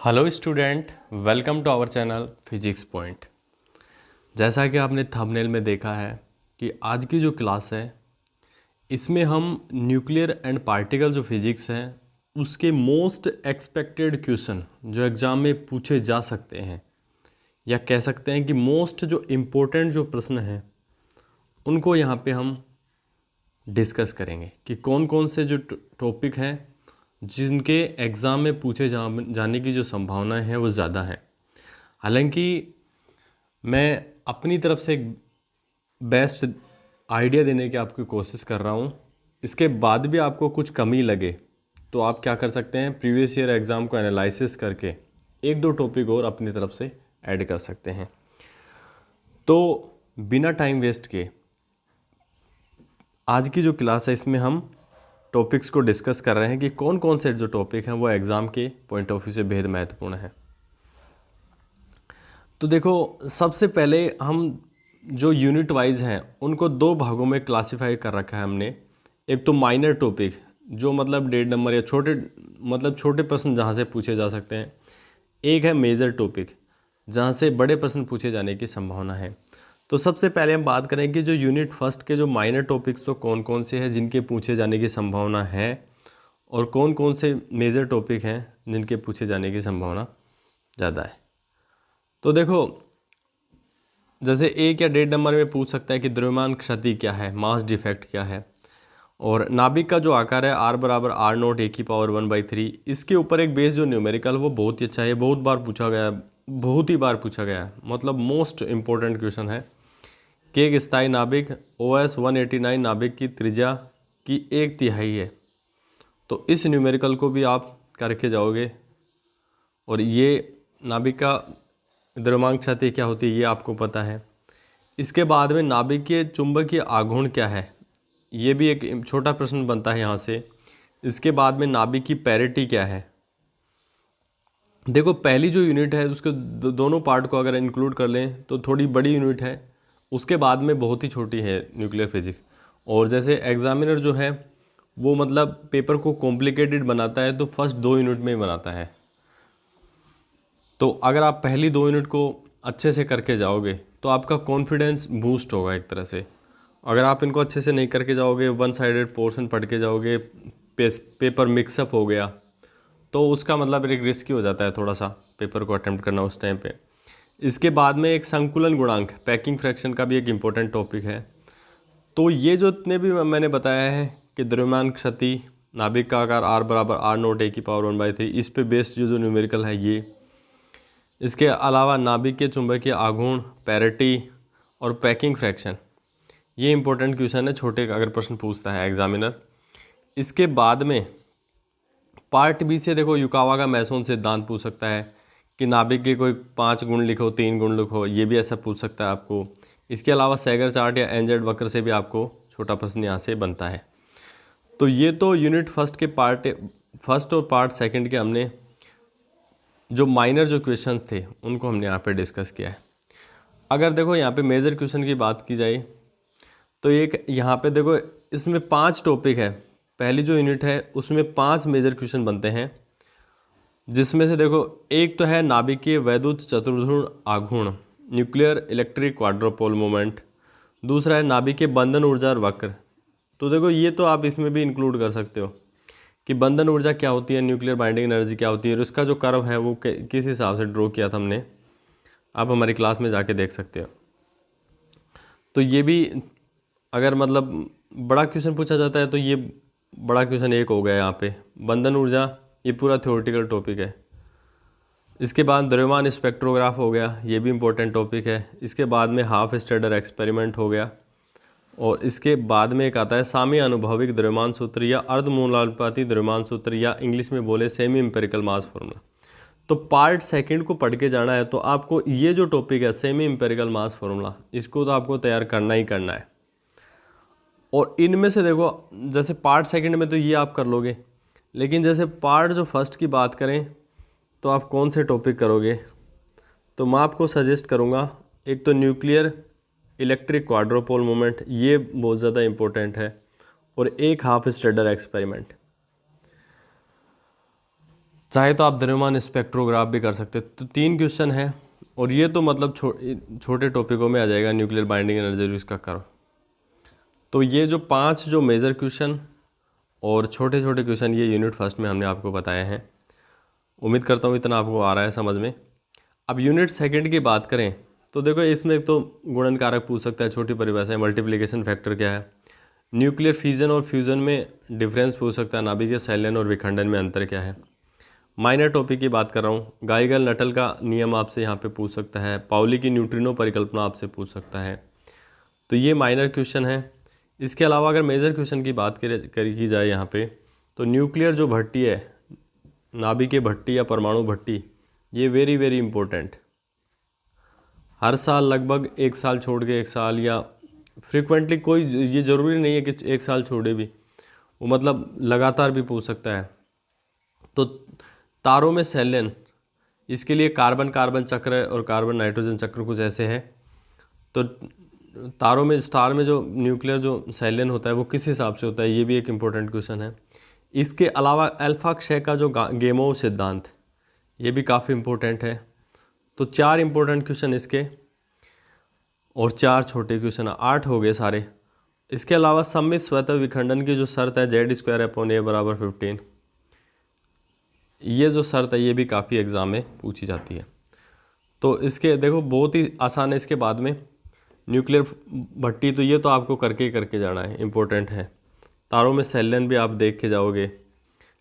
Hello student, welcome to our channel physics point. जैसा कि आपने थंबनेल में देखा है कि आज की जो क्लास है इसमें हम न्यूक्लियर एंड पार्टिकल जो फिजिक्स है उसके मोस्ट एक्सपेक्टेड क्वेश्चन जो एग्ज़ाम में पूछे जा सकते हैं या कह सकते हैं कि मोस्ट जो इम्पोर्टेंट जो प्रश्न हैं उनको यहाँ पे हम डिस्कस करेंगे कि कौन कौन से जो टॉपिक हैं जिनके एग्ज़ाम में पूछे जाने की जो संभावनाएं हैं वो ज़्यादा है। हालांकि मैं अपनी तरफ से एक बेस्ट आइडिया देने की आपकी कोशिश कर रहा हूँ। इसके बाद भी आपको कुछ कमी लगे तो आप क्या कर सकते हैं, प्रीवियस ईयर एग्ज़ाम को एनालिसिस करके एक दो टॉपिक और अपनी तरफ से ऐड कर सकते हैं। तो बिना टाइम वेस्ट किए आज की जो क्लास है इसमें हम टॉपिक्स को डिस्कस कर रहे हैं कि कौन कौन से जो टॉपिक हैं वो एग्ज़ाम के पॉइंट ऑफ व्यू से बेहद महत्वपूर्ण है। तो देखो, सबसे पहले हम जो यूनिट वाइज हैं उनको दो भागों में क्लासिफाई कर रखा है हमने। एक तो माइनर टॉपिक जो मतलब डेढ़ नंबर या छोटे प्रश्न जहाँ से पूछे जा सकते हैं। एक है मेजर टॉपिक जहाँ से बड़े प्रश्न पूछे जाने की संभावना है। तो सबसे पहले हम बात करें कि जो यूनिट फर्स्ट के जो माइनर टॉपिक्स तो कौन कौन से हैं जिनके पूछे जाने की संभावना है और कौन कौन से मेजर टॉपिक हैं जिनके पूछे जाने की संभावना ज़्यादा है। तो देखो, जैसे एक या डेढ़ नंबर में पूछ सकता है कि द्रव्यमान क्षति क्या है, मास डिफेक्ट क्या है, और नाभिक का जो आकार है r बराबर आर नोट ए की पावर 1/3। इसके ऊपर एक बेस जो न्यूमेरिकल वो बहुत ही अच्छा है, बहुत बार पूछा गया है, बहुत ही बार पूछा गया है, मतलब मोस्ट इम्पोर्टेंट क्वेश्चन है कि एक स्थायी नाभिक OS 189 नाभिक की त्रिज्या की 1/3 है। तो इस न्यूमेरिकल को भी आप करके जाओगे और ये नाभिक का द्रव्यमान क्षति क्या होती है ये आपको पता है। इसके बाद में नाभिकीय चुंबकीय आघूर्ण क्या है, ये भी एक छोटा प्रश्न बनता है यहाँ से। इसके बाद में नाभिक की पैरिटी क्या है। देखो, पहली जो यूनिट है उसके दोनों पार्ट को अगर इंक्लूड कर लें तो थोड़ी बड़ी यूनिट है, उसके बाद में बहुत ही छोटी है न्यूक्लियर फिजिक्स। और जैसे एग्जामिनर जो है वो मतलब पेपर को कॉम्प्लिकेटेड बनाता है तो फर्स्ट 2 यूनिट में ही बनाता है। तो अगर आप पहली 2 यूनिट को अच्छे से करके जाओगे तो आपका कॉन्फिडेंस बूस्ट होगा एक तरह से। अगर आप इनको अच्छे से नहीं करके जाओगे, वन साइडेड पोर्शन पढ़ के जाओगे, पेपर मिक्सअप हो गया तो उसका मतलब एक रिस्की हो जाता है थोड़ा सा पेपर को अटेम्प्ट करना उस टाइम पे। इसके बाद में एक संकुलन गुणांक, पैकिंग फ्रैक्शन का भी एक इम्पोर्टेंट टॉपिक है। तो ये जो इतने भी मैंने बताया है कि द्रव्यमान क्षति, नाभिक का आकार r बराबर आर नोट ए की पावर 1/3, इस पे बेस्ड जो न्यूमेरिकल है ये। इसके अलावा नाभिक के चुंबकीय आघूर्ण, पैरिटी और पैकिंग फ्रैक्शन, ये इंपॉर्टेंट क्वेश्चन है छोटे का अगर प्रश्न पूछता है एग्जामिनर। इसके बाद में पार्ट बी से देखो, युकावा का मैसोन सिद्धांत पूछ सकता है कि नाभिक के कोई 5 गुण लिखो, 3 गुण लिखो, ये भी ऐसा पूछ सकता है आपको। इसके अलावा सैगर चार्ट या एनजेड वक्र से भी आपको छोटा प्रश्न यहाँ से बनता है। तो ये तो यूनिट फर्स्ट के पार्ट फर्स्ट और पार्ट सेकंड के हमने जो माइनर जो क्वेश्चंस थे उनको हमने यहाँ पे डिस्कस किया है। अगर देखो यहाँ पे मेजर क्वेश्चन की बात की जाए तो एक यहाँ पे देखो, इसमें 5 टॉपिक है। पहली जो यूनिट है उसमें 5 मेजर क्वेश्चन बनते हैं, जिसमें से देखो एक तो है नाभिकीय वैद्युत चतुर्ध्रुव आघूर्ण, न्यूक्लियर इलेक्ट्रिक क्वाड्रोपोल मोमेंट। दूसरा है नाभिकीय बंधन ऊर्जा और वक्र। तो देखो ये तो आप इसमें भी इंक्लूड कर सकते हो कि बंधन ऊर्जा क्या होती है, न्यूक्लियर बाइंडिंग एनर्जी क्या होती है, और इसका जो कर्व है वो किस हिसाब से ड्रॉ किया था हमने, आप हमारी क्लास में जाके देख सकते हो। तो ये भी अगर मतलब बड़ा क्वेश्चन पूछा जाता है तो ये बड़ा क्वेश्चन एक हो गया यहाँ पे। बंधन ऊर्जा ये पूरा थ्योरेटिकल टॉपिक है। इसके बाद द्रव्यमान स्पेक्ट्रोग्राफ हो गया, ये भी इम्पोर्टेंट टॉपिक है। इसके बाद में हाफ स्टेडर एक्सपेरिमेंट हो गया, और इसके बाद में एक आता है साम्य अनुभविक द्रव्यमान सूत्र या अर्धमूलानुपाती द्रव्यमान सूत्र, या इंग्लिश में बोले सेमी इम्पेरिकल मास फॉर्मूला। तो पार्ट सेकंड को पढ़ के जाना है तो आपको ये जो टॉपिक है सेमी इम्पेरिकल मास फॉर्मूला, इसको तो आपको तैयार करना ही करना है। और इनमें से देखो, जैसे पार्ट सेकंड में तो ये आप कर लोगे, लेकिन जैसे पार्ट जो फर्स्ट की बात करें तो आप कौन से टॉपिक करोगे, तो मैं आपको सजेस्ट करूँगा एक तो न्यूक्लियर इलेक्ट्रिक क्वाड्रोपोल मोमेंट, ये बहुत ज़्यादा इम्पोर्टेंट है, और एक हाफ स्टेडर एक्सपेरिमेंट। चाहे तो आप द्रव्यमान स्पेक्ट्रोग्राफ भी कर सकते हैं। तो 3 क्वेश्चन है और ये तो मतलब छोटे टॉपिकों में आ जाएगा, न्यूक्लियर बाइंडिंग एनर्जी और इसका कर्व। तो ये जो 5 जो मेजर क्वेश्चन और छोटे छोटे क्वेश्चन ये यूनिट फर्स्ट में हमने आपको बताए हैं। उम्मीद करता हूँ इतना आपको आ रहा है समझ में। अब यूनिट सेकंड की बात करें तो देखो इसमें एक तो गुणन कारक पूछ सकता है, छोटी परिभाषा है, मल्टीप्लिकेशन फैक्टर क्या है, न्यूक्लियर फिजन और फ्यूज़न में डिफरेंस पूछ सकता है, नाभिकीय संलयन और विखंडन में अंतर क्या है। माइनर टॉपिक की बात कर रहा हूँ, गाइगर नटल का नियम आपसे यहाँ पे पूछ सकता है, पाउली की न्यूट्रिनो परिकल्पना आपसे पूछ सकता है। तो ये माइनर क्वेश्चन है। इसके अलावा अगर मेजर क्वेश्चन की बात की जाए यहाँ पे, तो न्यूक्लियर जो भट्टी है, नाभिकीय भट्टी या परमाणु भट्टी, ये वेरी वेरी इंपॉर्टेंट। हर साल लगभग 1 साल छोड़ के 1 साल या फ्रिक्वेंटली, कोई ये ज़रूरी नहीं है कि 1 साल छोड़े भी, वो मतलब लगातार भी पूछ सकता है। तो तारों में संलयन, इसके लिए कार्बन कार्बन चक्र और कार्बन नाइट्रोजन चक्र कुछ ऐसे है। तो तारों में, स्टार में जो न्यूक्लियर जो संलयन होता है वो किस हिसाब से होता है, ये भी एक इम्पोर्टेंट क्वेश्चन है। इसके अलावा अल्फा क्षय का जो गेमोव सिद्धांत, ये भी काफ़ी इम्पोर्टेंट है। तो 4 इम्पोर्टेंट क्वेश्चन इसके और 4 छोटे क्वेश्चन, 8 हो गए सारे। इसके अलावा सममित स्वतः विखंडन की जो शर्त है Z² / A = 15, ये जो शर्त है ये भी काफ़ी एग्ज़ाम में पूछी जाती है। तो इसके देखो बहुत ही आसान है। इसके बाद में न्यूक्लियर भट्टी, तो ये तो आपको करके जाना है, इम्पोर्टेंट है। तारों में संलयन भी आप देख के जाओगे।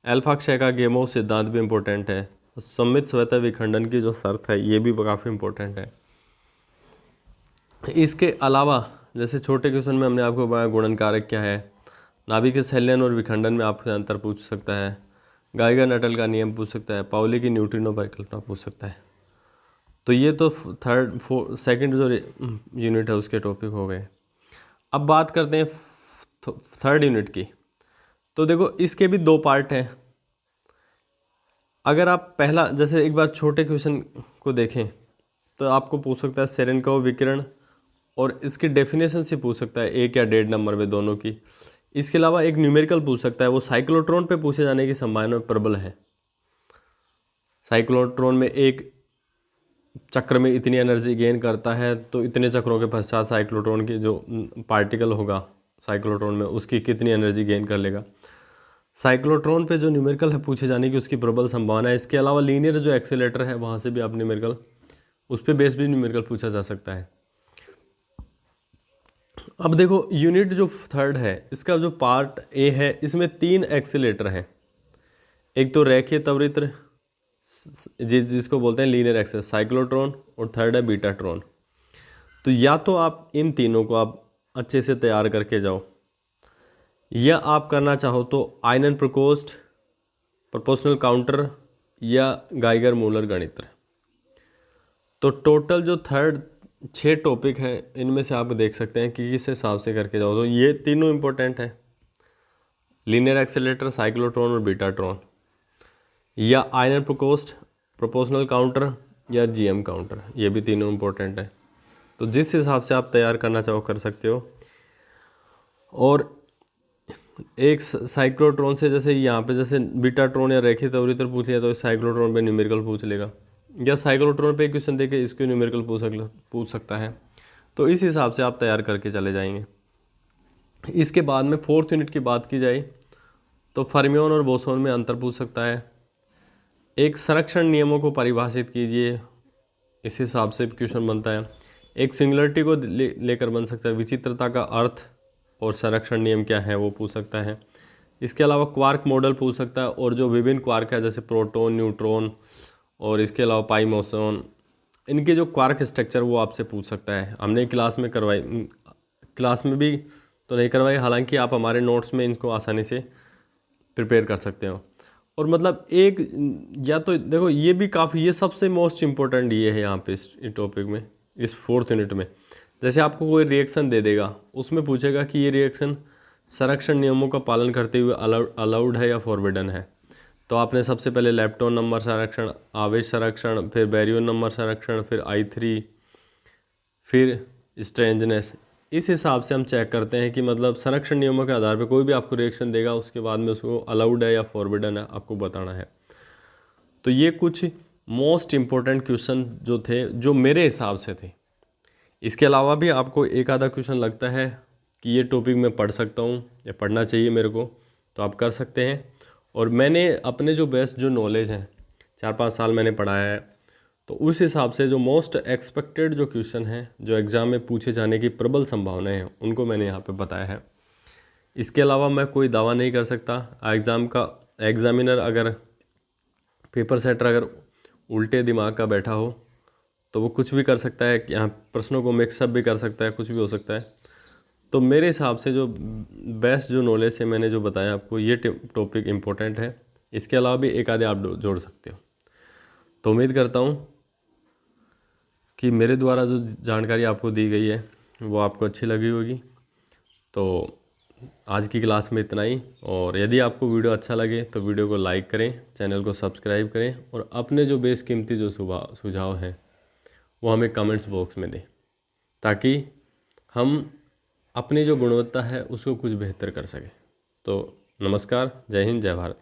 अल्फा क्षय का गेमोव सिद्धांत भी इम्पोर्टेंट है। सममित स्वतः विखंडन की जो शर्त है ये भी काफ़ी इम्पोर्टेंट है। इसके अलावा जैसे छोटे क्वेश्चन में हमने आपको बताया गुणन कारक क्या है, नाभिकीय संलयन और विखंडन में आपसे अंतर पूछ सकता है, गाइगर नटल का नियम पूछ सकता है, पाउली की न्यूट्रिनो परिकल्पना पूछ सकता है। तो ये तो सेकंड जो यूनिट है उसके टॉपिक हो गए। अब बात करते हैं थर्ड यूनिट की। तो देखो इसके भी 2 पार्ट हैं। अगर आप पहला, जैसे एक बार छोटे क्वेश्चन को देखें तो आपको पूछ सकता है सेरेनकोव विकिरण और इसकी डेफिनेशन से पूछ सकता है, 1 या 1.5 नंबर में दोनों की। इसके अलावा एक न्यूमेरिकल पूछ सकता है, वो साइक्लोट्रॉन पे पूछे जाने की संभावना प्रबल है। साइक्लोट्रॉन में एक चक्र में इतनी एनर्जी गेन करता है, तो इतने चक्रों के पश्चात साइक्लोट्रॉन की जो पार्टिकल होगा साइक्लोट्रॉन में उसकी कितनी एनर्जी गेन कर लेगा। साइक्लोट्रॉन पे जो न्यूमेरिकल है पूछे जाने की उसकी प्रबल संभावना है। इसके अलावा लीनियर जो एक्सेलेरेटर है वहाँ से भी आप न्यूमेरिकल, उस पर बेस भी न्यूमेरिकल पूछा जा सकता है। अब देखो यूनिट जो थर्ड है इसका जो पार्ट ए है, इसमें 3 एक्सेलेरेटर हैं। एक तो रेखीय त्वरित्र जिसको बोलते हैं लीनियर एक्सेल, साइक्लोट्रॉन, और थर्ड है बीटाट्रॉन। तो या तो आप इन तीनों को आप अच्छे से तैयार करके जाओ, या आप करना चाहो तो आयनन प्रकोष्ठ, प्रोपोर्शनल काउंटर या गाइगर मूलर गणित्र। तो टोटल जो थर्ड 6 टॉपिक हैं इनमें से आप देख सकते हैं कि किस हिसाब से करके जाओ। तो ये तीनों इंपॉर्टेंट है, लीनियर एक्सेलेरेटर, साइक्लोट्रॉन और बीटाट्रॉन, या आयनन प्रकोष्ठ, प्रोपोर्शनल काउंटर या जीएम काउंटर, ये भी तीनों इंपॉर्टेंट है। तो जिस हिसाब से आप तैयार करना चाहो कर सकते हो। और एक साइक्लोट्रॉन से, जैसे यहाँ पे जैसे बीटाट्रॉन या रेखीय त्वरित्र पूछ लिया तो साइक्लोट्रॉन पे न्यूमेरिकल पूछ लेगा, या साइक्लोट्रॉन पे एक क्वेश्चन देके इसको न्यूमेरिकल पूछ सकता है। तो इस हिसाब से आप तैयार करके चले जाएंगे। इसके बाद में 4th यूनिट की बात की जाए तो फर्मियोन और बोसोन में अंतर पूछ सकता है। एक संरक्षण नियमों को परिभाषित कीजिए, इस हिसाब से क्वेश्चन बनता है। एक सिंगुलरिटी को लेकर बन सकता है, विचित्रता का अर्थ और संरक्षण नियम क्या है वो पूछ सकता है। इसके अलावा क्वार्क मॉडल पूछ सकता है, और जो विभिन्न क्वार्क है जैसे प्रोटॉन, न्यूट्रॉन और इसके अलावा पाई मोसॉन, इनके जो क्वार्क स्ट्रक्चर वो आपसे पूछ सकता है। हमने क्लास में करवाई, क्लास में भी तो नहीं करवाई, हालांकि आप हमारे नोट्स में इनको आसानी से प्रिपेयर कर सकते हो। और मतलब एक, या तो देखो ये भी काफ़ी, ये सबसे मोस्ट इम्पोर्टेंट ये है यहाँ पे इस टॉपिक में, इस 4th यूनिट में। जैसे आपको कोई रिएक्शन दे देगा, उसमें पूछेगा कि ये रिएक्शन संरक्षण नियमों का पालन करते हुए अलाउड है या फॉरबिडन है। तो आपने सबसे पहले लेप्टॉन नंबर संरक्षण, आवेश संरक्षण, फिर बैरियन नंबर संरक्षण, फिर I3, फिर स्ट्रेंजनेस। इस हिसाब से हम चेक करते हैं कि मतलब संरक्षण नियमों के आधार पर कोई भी आपको रिएक्शन देगा उसके बाद में उसको अलाउड है या फॉरबिडन है आपको बताना है। तो ये कुछ मोस्ट इम्पोर्टेंट क्वेश्चन जो थे, जो मेरे हिसाब से थे। इसके अलावा भी आपको एक आधा क्वेश्चन लगता है कि ये टॉपिक मैं पढ़ सकता हूँ या पढ़ना चाहिए मेरे को, तो आप कर सकते हैं। और मैंने अपने जो बेस्ट जो नॉलेज हैं, 4-5 साल मैंने पढ़ाया है, तो उस हिसाब से जो मोस्ट एक्सपेक्टेड जो क्वेश्चन हैं, जो एग्ज़ाम में पूछे जाने की प्रबल संभावनाएं हैं, उनको मैंने यहाँ पे बताया है। इसके अलावा मैं कोई दावा नहीं कर सकता। एग्ज़ामिनर अगर पेपर सेटर अगर उल्टे दिमाग का बैठा हो तो वो कुछ भी कर सकता है, यहाँ प्रश्नों को मिक्सअप भी कर सकता है, कुछ भी हो सकता है। तो मेरे हिसाब से जो बेस्ट जो नॉलेज है मैंने जो बताया आपको, ये टॉपिक इम्पोर्टेंट है। इसके अलावा भी एक आधे आप जोड़ सकते हो। तो उम्मीद करता हूँ कि मेरे द्वारा जो जानकारी आपको दी गई है वो आपको अच्छी लगी होगी। तो आज की क्लास में इतना ही। और यदि आपको वीडियो अच्छा लगे तो वीडियो को लाइक करें, चैनल को सब्सक्राइब करें और अपने जो बेशकीमती जो सुझाव हैं वो हमें कमेंट्स बॉक्स में दें, ताकि हम अपनी जो गुणवत्ता है उसको कुछ बेहतर कर सकें। तो नमस्कार, जय हिंद, जय भारत।